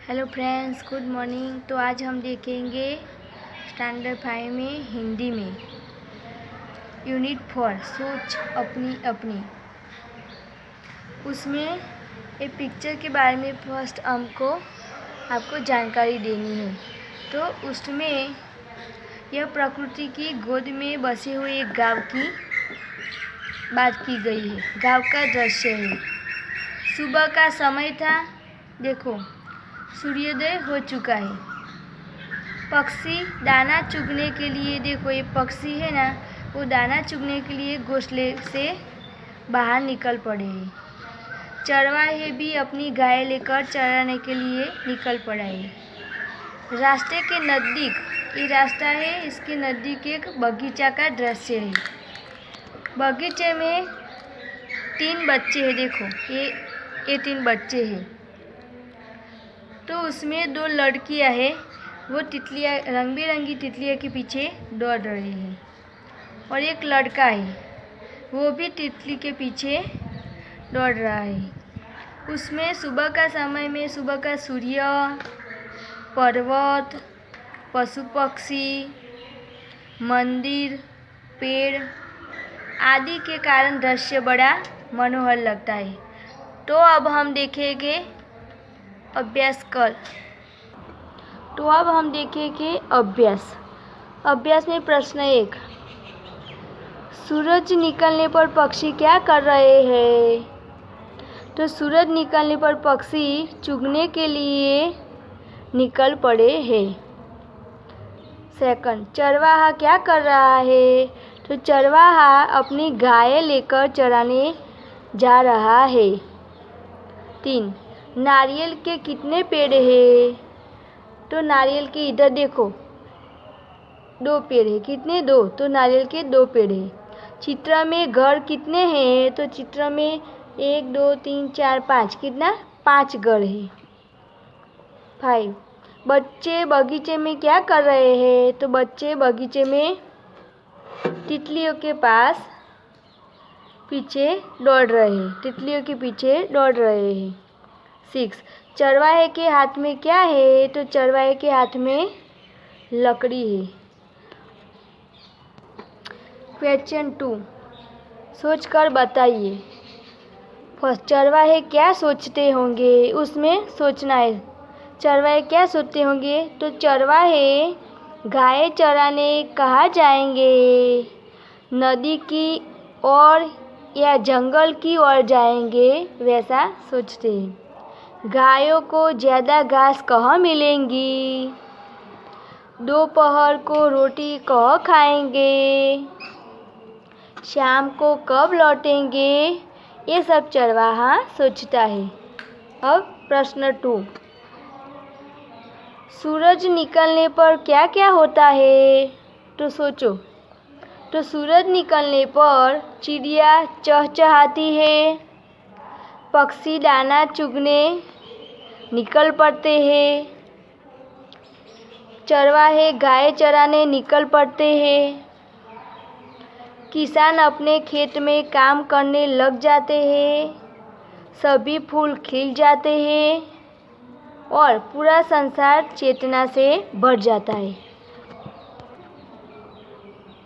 Hello friends, good morning. तो आज हम देखेंगे स्टैंडर्ड 5 में हिंदी में यूनिट 4 सोच अपनी अपनी। उसमें एक पिक्चर के बारे में फर्स्ट आपको जानकारी देनी है। तो उसमें यह प्रकृति की गोद में बसे हुए एक गांव की बात की गई है। गांव का दृश्य है। सुबह का समय था। देखो, सूर्योदय हो चुका है। पक्षी दाना चुगने के लिए, देखो ये पक्षी है ना, वो दाना चुगने के लिए घोंसले से बाहर निकल पड़े हैं। चरवाहे भी अपनी गाय लेकर चराने के लिए निकल पड़ा है। रास्ते के नज़दीक, ये रास्ता है, इसके नज़दीक एक बगीचा का दृश्य है। बगीचे में 3 बच्चे हैं। देखो ये 3 बच्चे हैं। तो उसमें 2 लड़कियां हैं, वो तितलियां, रंग बिरंगी तितलियों के पीछे दौड़ रही हैं। और एक लड़का है, वो भी तितली के पीछे दौड़ रहा है। उसमें सुबह का समय में सुबह का सूर्य, पर्वत, पशु पक्षी, मंदिर, पेड़ आदि के कारण दृश्य बड़ा मनोहर लगता है। तो अब हम देखेंगे अभ्यास कर। तो अब हम देखेंगे अभ्यास में प्रश्न 1, सूरज निकलने पर पक्षी क्या कर रहे हैं? तो सूरज निकलने पर पक्षी चुगने के लिए निकल पड़े हैं। सेकंड, चरवाहा क्या कर रहा है? तो चरवाहा अपनी गाय लेकर चराने जा रहा है। 3, नारियल के कितने पेड़ हैं? तो नारियल के, इधर देखो, 2 पेड़ है। कितने? 2। तो नारियल के 2 पेड़ है। चित्र में घर कितने हैं? तो चित्र में 1 2 3 4 5, कितना? 5 घर है। 5, बच्चे बगीचे में क्या कर रहे हैं? तो बच्चे बगीचे में तितलियों के पास पीछे दौड़ रहे हैं। तितलियों के पीछे दौड़ रहे हैं। 6, चरवाहे के हाथ में क्या है? तो चरवाहे के हाथ में लकड़ी है। क्वेश्चन 2, सोच कर बताइए। फर्स्ट, चरवाहे क्या सोचते होंगे? उसमें सोचना है। चरवाहे क्या सोचते होंगे? तो चरवाहे गाय चराने कहाँ जाएंगे? नदी की ओर या जंगल की ओर जाएंगे, वैसा सोचते हैं। गायों को ज़्यादा घास कहाँ मिलेंगी? दोपहर को रोटी कहाँ खाएंगे? शाम को कब लौटेंगे? ये सब चरवाहा सोचता है। अब प्रश्न 2, सूरज निकलने पर क्या क्या होता है? तो सोचो। तो सूरज निकलने पर चिड़िया चहचहाती है, पक्षी दाना चुगने निकल पड़ते हैं, चरवाहे गाय चराने निकल पड़ते हैं, किसान अपने खेत में काम करने लग जाते हैं, सभी फूल खिल जाते हैं और पूरा संसार चेतना से भर जाता है।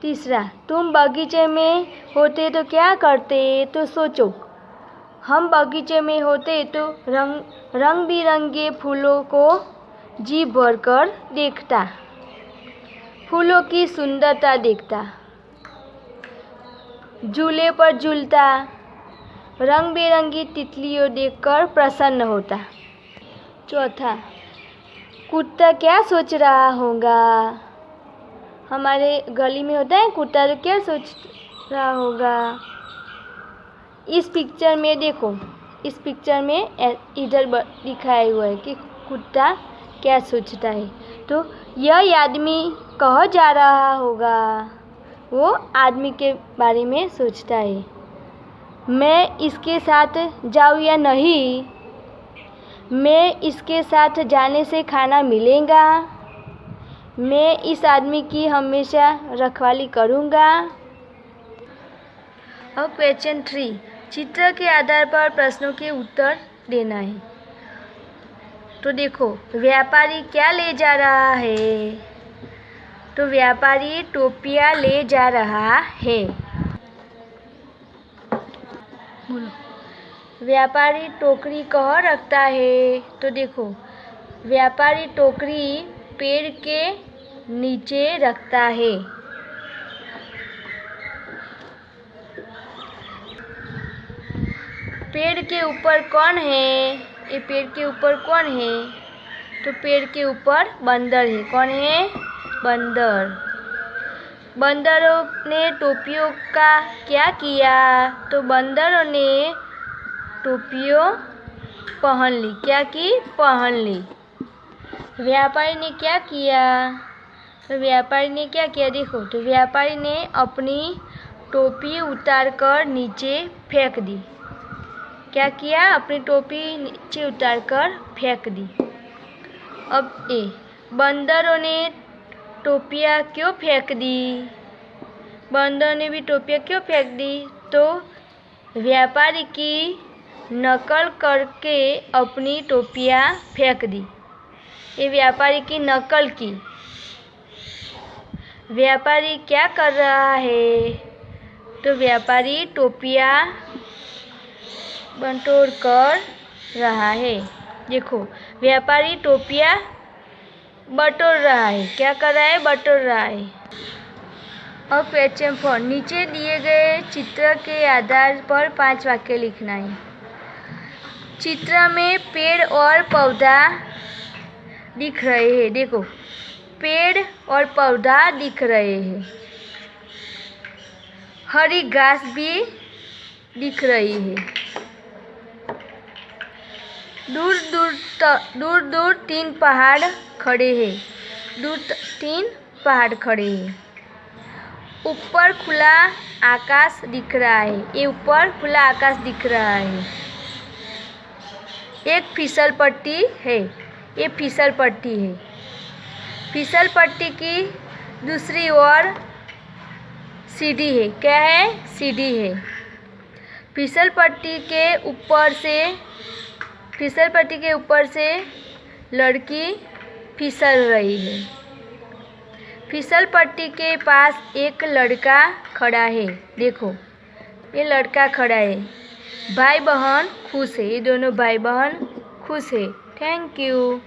तीसरा, तुम बगीचे में होते तो क्या करते? तो सोचो, हम बगीचे में होते तो रंग बिरंगे फूलों को जी भरकर देखता, फूलों की सुंदरता देखता, झूले पर झूलता, रंग बिरंगी तितलियों देखकर प्रसन्न होता। चौथा, कुत्ता क्या सोच रहा होगा? हमारे गली में होता है कुत्ता, तो क्या सोच रहा होगा? इस पिक्चर में देखो, इस पिक्चर में इधर दिखाया हुआ है कि कुत्ता क्या सोचता है। तो यह आदमी कहाँ जा रहा होगा? वो आदमी के बारे में सोचता है। मैं इसके साथ जाऊँ या नहीं? मैं इसके साथ जाने से खाना मिलेगा? मैं इस आदमी की हमेशा रखवाली करूँगा। अब क्वेश्चन 3, चित्र के आधार पर प्रश्नों के उत्तर देना है। तो देखो व्यापारी क्या ले जा रहा है? तो व्यापारी टोपियाँ ले जा रहा है। बोलो। व्यापारी टोकरी कहाँ रखता है? तो देखो व्यापारी टोकरी पेड़ के नीचे रखता है। पेड़ के ऊपर कौन है? ये पेड़ के ऊपर कौन है? तो पेड़ के ऊपर बंदर है। कौन है? बंदर। बंदरों ने टोपियों का क्या किया? तो बंदरों ने टोपियों पहन ली। क्या की? पहन ली। व्यापारी ने क्या किया? तो व्यापारी ने क्या किया? देखो तो व्यापारी ने अपनी टोपी उतार कर नीचे फेंक दी। क्या किया? अपनी टोपी नीचे उतार कर फेंक दी। अब बंदरों ने टोपियाँ क्यों फेंक दी? बंदर ने भी टोपियाँ क्यों फेंक दी? तो व्यापारी की नकल करके अपनी टोपियाँ फेंक दी। ये व्यापारी की नकल की। व्यापारी क्या कर रहा है? तो व्यापारी टोपियाँ बटोर कर रहा है। देखो व्यापारी टोपियाँ बटोर रहा है। क्या कर रहा है? बटोर रहा है। अब क्वेश्चन 4, नीचे दिए गए चित्र के आधार पर 5 वाक्य लिखना है। चित्र में पेड़ और पौधा दिख रहे हैं। देखो पेड़ और पौधा दिख रहे हैं। हरी घास भी दिख रही है। दूर दूर 3 पहाड़ खड़े हैं। दूर 3 पहाड़ खड़े हैं। ऊपर खुला आकाश दिख रहा है। ये ऊपर खुला आकाश दिख रहा है। एक फिसल पट्टी है। ये फिसल पट्टी है। फिसल पट्टी की दूसरी ओर सीढ़ी है। क्या है? सीढ़ी है। फिसल पट्टी के ऊपर से लड़की फिसल रही है। फिसल पट्टी के पास एक लड़का खड़ा है। देखो ये लड़का खड़ा है। भाई बहन खुश है। ये दोनों भाई बहन खुश है। Thank you.